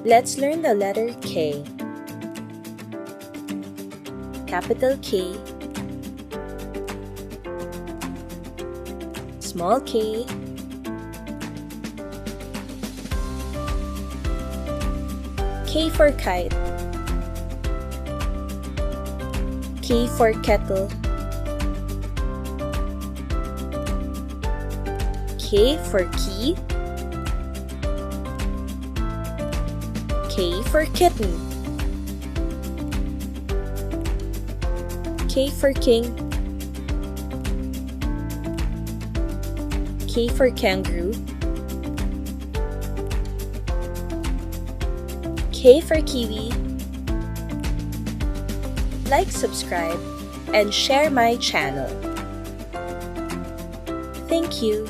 Let's learn the letter K. Capital K, small k, K for kite, K for kettle, K for key, K for kitten, K for king, K for kangaroo, K for kiwi. Like, subscribe, and share my channel. Thank you.